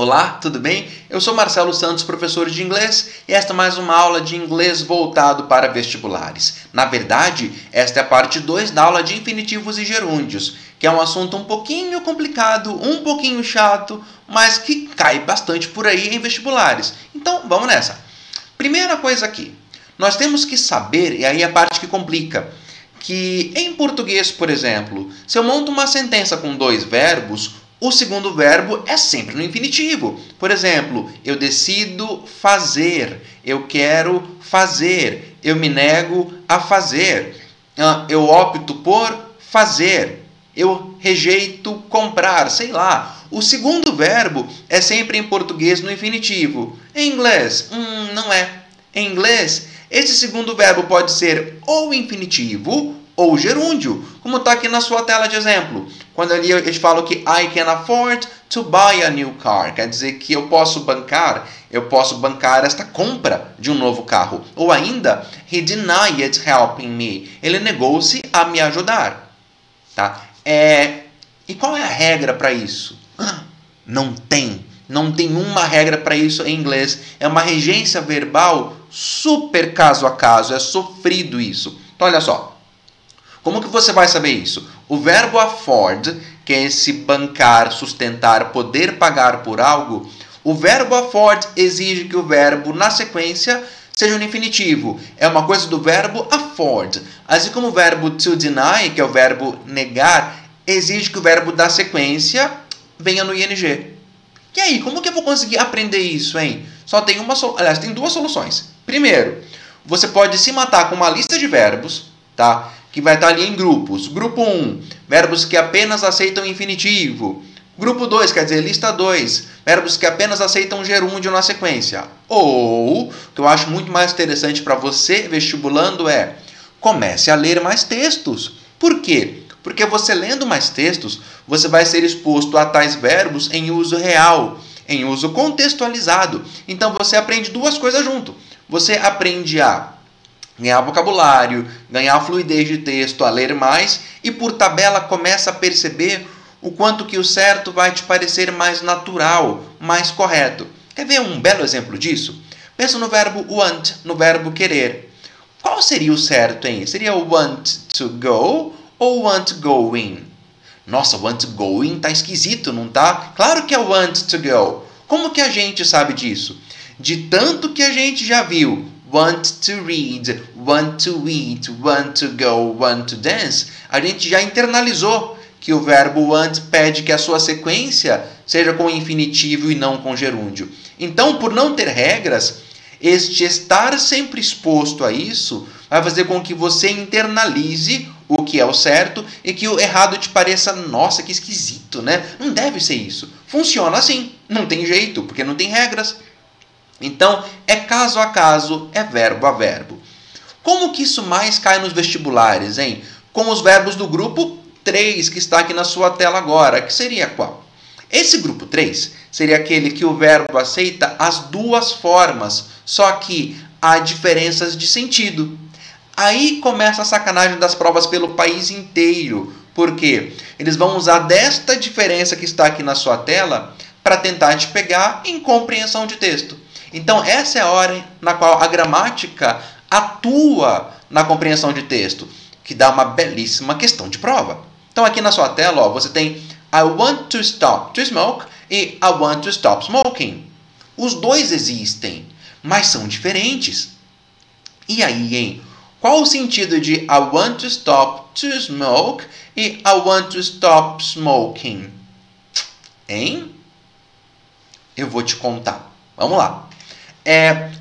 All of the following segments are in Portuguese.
Olá, tudo bem? Eu sou Marcelo Santos, professor de inglês, e esta é mais uma aula de inglês voltado para vestibulares. Na verdade, esta é a parte 2 da aula de infinitivos e gerúndios, que é um assunto um pouquinho complicado, um pouquinho chato, mas que cai bastante por aí em vestibulares. Então, vamos nessa. Primeira coisa aqui, nós temos que saber, e aí é a parte que complica, que em português, por exemplo, se eu monto uma sentença com 2 verbos, o segundo verbo é sempre no infinitivo. Por exemplo, eu decido fazer, eu quero fazer, eu me nego a fazer, eu opto por fazer, eu rejeito comprar, sei lá. O segundo verbo é sempre em português no infinitivo. Em inglês, não é. Em inglês, esse segundo verbo pode ser ou infinitivo ou gerúndio, como está aqui na sua tela de exemplo. Quando ali eu te falo que I can afford to buy a new car, quer dizer que eu posso bancar esta compra de um novo carro. Ou ainda, he denied helping me, ele negou-se a me ajudar. Tá? E qual é a regra para isso? Não tem uma regra para isso em inglês. É uma regência verbal super caso a caso, é sofrido isso. Então olha só. Como que você vai saber isso? O verbo afford, que é esse bancar, sustentar, poder pagar por algo, o verbo afford exige que o verbo na sequência seja no infinitivo. É uma coisa do verbo afford. Assim como o verbo to deny, que é o verbo negar, exige que o verbo da sequência venha no ing. E aí, como que eu vou conseguir aprender isso, hein? Aliás, tem 2 soluções. Primeiro, você pode se matar com uma lista de verbos, tá? Que vai estar ali em grupos. Grupo 1, verbos que apenas aceitam infinitivo. Grupo 2, quer dizer, lista 2, verbos que apenas aceitam gerúndio na sequência. Ou, o que eu acho muito mais interessante para você, vestibulando, é comece a ler mais textos. Por quê? Porque você lendo mais textos, você vai ser exposto a tais verbos em uso real, em uso contextualizado. Então, você aprende 2 coisas junto. Você aprende a ganhar vocabulário, ganhar fluidez de texto, a ler mais e por tabela começa a perceber o quanto que o certo vai te parecer mais natural, mais correto. Quer ver um belo exemplo disso? Pensa no verbo want, no verbo querer. Qual seria o certo, hein? Seria o want to go ou want going? Nossa, want going tá esquisito, não tá? Claro que é want to go. Como que a gente sabe disso? De tanto que a gente já viu want to read, want to eat, want to go, want to dance, a gente já internalizou que o verbo want pede que a sua sequência seja com infinitivo e não com gerúndio. Então, por não ter regras, este estar sempre exposto a isso vai fazer com que você internalize o que é o certo e que o errado te pareça, nossa, que esquisito, né? Não deve ser isso. Funciona assim, não tem jeito, porque não tem regras. Então, é caso a caso, é verbo a verbo. Como que isso mais cai nos vestibulares, hein? Com os verbos do grupo 3, que está aqui na sua tela agora, que seria qual? Esse grupo 3 seria aquele que o verbo aceita as 2 formas, só que há diferenças de sentido. Aí começa a sacanagem das provas pelo país inteiro, porque eles vão usar desta diferença que está aqui na sua tela para tentar te pegar em compreensão de texto. Então, essa é a hora na qual a gramática atua na compreensão de texto, que dá uma belíssima questão de prova. Então, aqui na sua tela, você tem I want to stop to smoke e I want to stop smoking. Os 2 existem, mas são diferentes. E aí, hein? Qual o sentido de I want to stop to smoke e I want to stop smoking? Hein? Eu vou te contar. Vamos lá.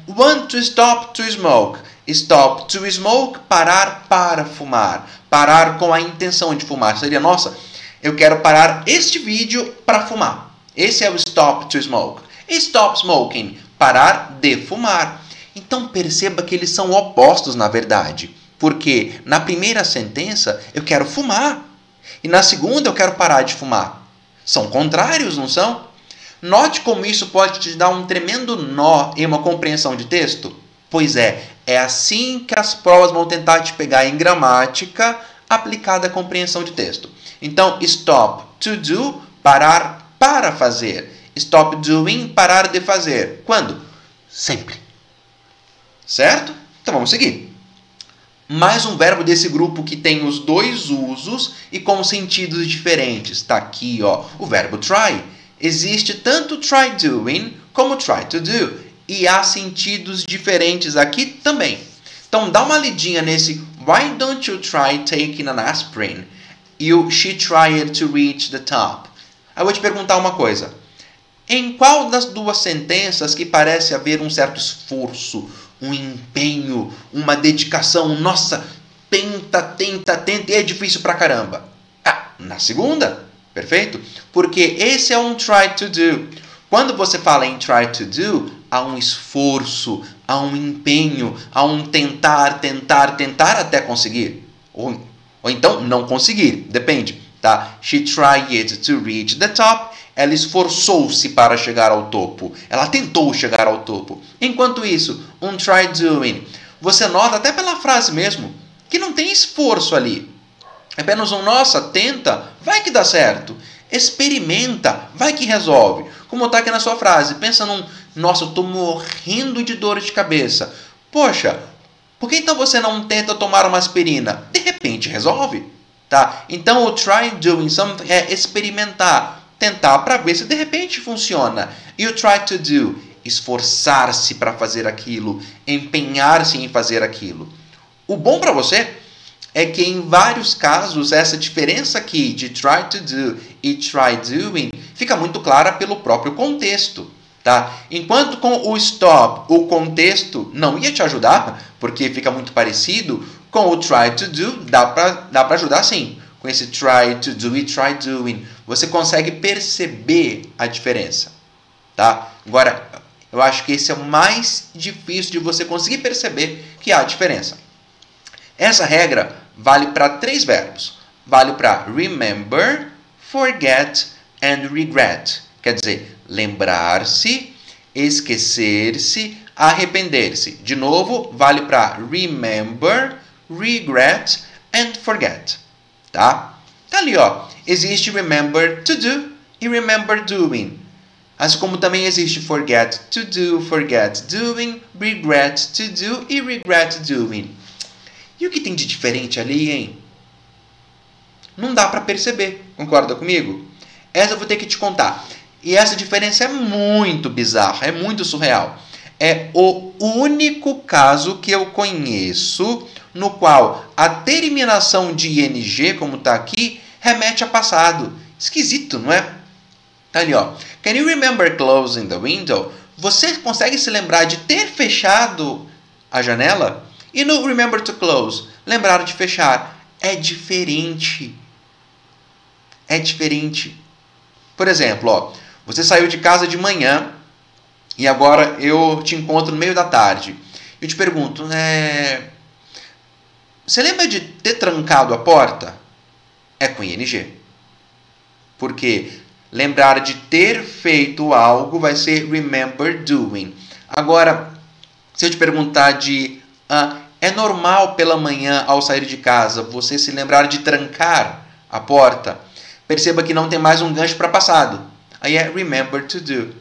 Want to stop to smoke. Stop to smoke, parar para fumar. Parar com a intenção de fumar. Seria, nossa, eu quero parar este vídeo para fumar. Esse é o stop to smoke. Stop smoking, parar de fumar. Então perceba que eles são opostos na verdade. Porque na primeira sentença eu quero fumar. E na segunda eu quero parar de fumar. São contrários, não são? Note como isso pode te dar um tremendo nó em uma compreensão de texto. Pois é assim que as provas vão tentar te pegar em gramática aplicada à compreensão de texto. Então, stop, to do, parar para fazer. Stop doing, parar de fazer. Quando? Sempre. Certo? Então vamos seguir. Mais um verbo desse grupo que tem os dois usos e com sentidos diferentes. Está aqui, ó, o verbo try. Existe tanto try doing como try to do. E há sentidos diferentes aqui também. Então dá uma lidinha nesse Why don't you try taking an aspirin? She tried to reach the top. Aí eu vou te perguntar uma coisa. Em qual das duas sentenças que parece haver um certo esforço, um empenho, uma dedicação, nossa, tenta, e é difícil pra caramba? Ah, na segunda, perfeito? Porque esse é um try to do. Quando você fala em try to do, há um esforço, há um empenho, há um tentar até conseguir. Ou então não conseguir, depende, tá? She tried to reach the top. Ela esforçou-se para chegar ao topo. Ela tentou chegar ao topo. Enquanto isso, um try doing. Você nota até pela frase mesmo que não tem esforço ali. É apenas um nossa, tenta, vai que dá certo. Experimenta, vai que resolve. Como está aqui na sua frase. Pensa num, nossa, eu estou morrendo de dor de cabeça. Poxa, por que então você não tenta tomar uma aspirina? De repente resolve. Tá? Então o try doing something é experimentar. Tentar para ver se de repente funciona. E o try to do, esforçar-se para fazer aquilo, empenhar-se em fazer aquilo. O bom para você é que em vários casos essa diferença aqui de try to do e try doing fica muito clara pelo próprio contexto. Tá? Enquanto com o stop o contexto não ia te ajudar, porque fica muito parecido, com o try to do dá para ajudar sim. Com esse try to do e try doing, você consegue perceber a diferença, tá? Agora, eu acho que esse é o mais difícil de você conseguir perceber que há diferença. Essa regra vale para 3 verbos. Vale para remember, forget and regret. Quer dizer, lembrar-se, esquecer-se, arrepender-se. De novo, vale para remember, regret and forget. Tá? Tá ali, ó. Existe remember to do e remember doing. Assim como também existe forget to do, forget doing, regret to do e regret doing. E o que tem de diferente ali, hein? Não dá para perceber. Concorda comigo? Essa eu vou ter que te contar. E essa diferença é muito bizarra, é muito surreal. É o único caso que eu conheço no qual a terminação de ing, como está aqui, remete a passado. Esquisito, não é? Tá ali, ó. Can you remember closing the window? Você consegue se lembrar de ter fechado a janela? E no remember to close, lembrar de fechar. É diferente. É diferente. Por exemplo, ó, você saiu de casa de manhã e agora eu te encontro no meio da tarde. Eu te pergunto, você lembra de ter trancado a porta? É com ing. Porque lembrar de ter feito algo vai ser remember doing. Agora, se eu te perguntar de é normal pela manhã ao sair de casa você se lembrar de trancar a porta? Perceba que não tem mais um gancho para passado. Aí é remember to do.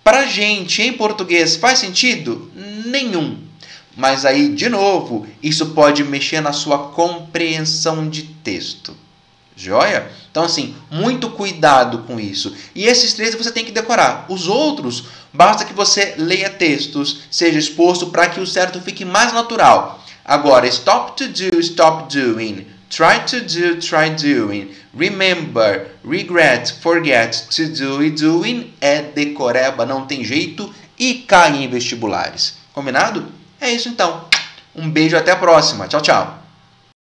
Pra gente em português faz sentido? Nenhum. Mas aí, de novo, isso pode mexer na sua compreensão de texto. Joia? Então, assim, muito cuidado com isso. E esses 3 você tem que decorar. Os outros, basta que você leia textos, seja exposto para que o certo fique mais natural. Agora, stop to do, stop doing. Try to do, try doing. Remember, regret, forget, to do e doing é decoreba, não tem jeito e cai em vestibulares. Combinado? É isso então. Um beijo, até a próxima. Tchau, tchau.